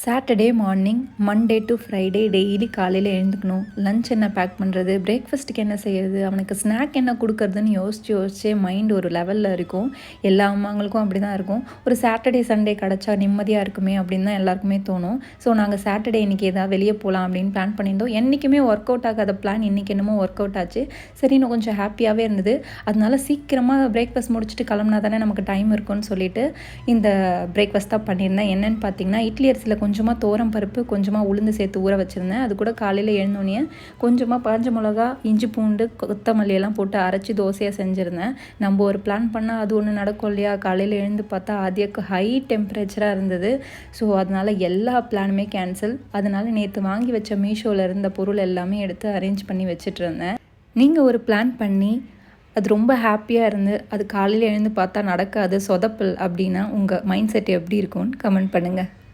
Saturday morning Monday to Friday daily காலையில் எழுந்துக்கணும். Lunch என்ன back பண்ணுறது, பிரேக்ஃபாஸ்ட்டுக்கு என்ன செய்கிறது, அவனுக்கு ஸ்நாக் என்ன கொடுக்கறதுன்னு யோசிச்சே மைண்ட் ஒரு லெவலில் இருக்கும். எல்லா அம்மாங்களுக்கும் அப்படி தான் இருக்கும். ஒரு சாட்டர்டே சண்டே கிடச்சா நிம்மதியாக இருக்குமே அப்படின்னு தான் எல்லாருக்குமே தோணும். ஸோ நாங்கள் சாட்டர்டே இன்றைக்கி ஏதாவது வெளியே போகலாம் அப்படின்னு பிளான் பண்ணியிருந்தோம். என்றைக்குமே ஒர்க் அவுட் ஆகாத பிளான் இன்றைக்கி என்னமோ ஒர்க் அவுட் ஆச்சு. சரி, இன்னும் கொஞ்சம் ஹாப்பியாகவே இருந்தது. அதனால சீக்கிரமாக பிரேக்ஃபாஸ்ட் முடிச்சுட்டு கிளம்புனா தானே நமக்கு டைம் இருக்குன்னு சொல்லிட்டு இந்த பிரேக்ஃபாஸ்ட் தான் பண்ணியிருந்தேன். என்னென்னு பார்த்தீங்கன்னா, இட்லி அரிசியில் கொஞ்சமாக தோரம் பருப்பு, கொஞ்சமாக உளுந்து சேர்த்து ஊற வச்சுருந்தேன். அது கூட காலையில் எழுந்தோடனே கொஞ்சமாக காஞ்ச மிளகா, இஞ்சி பூண்டு, கொத்தமல்லி எல்லாம் போட்டு அரைச்சி தோசையாக செஞ்சுருந்தேன். நம்ம ஒரு பிளான் பண்ணால் அது ஒன்று நடக்கும் இல்லையா? காலையில் எழுந்து பார்த்தா அதிக ஹை டெம்பரேச்சராக இருந்தது. ஸோ அதனால் எல்லா பிளானுமே கேன்சல். அதனால் நேற்று வாங்கி வச்ச மீஷோவில் இருந்த பொருள் எல்லாமே எடுத்து அரேஞ்ச் பண்ணி வச்சுட்டு இருந்தேன். நீங்கள் ஒரு பிளான் பண்ணி அது ரொம்ப ஹாப்பியாக இருந்து அது காலையில் எழுந்து பார்த்தா நடக்காது, சொதப்பல் அப்படின்னா உங்கள் மைண்ட் செட் எப்படி இருக்கும்னு கமெண்ட் பண்ணுங்கள்.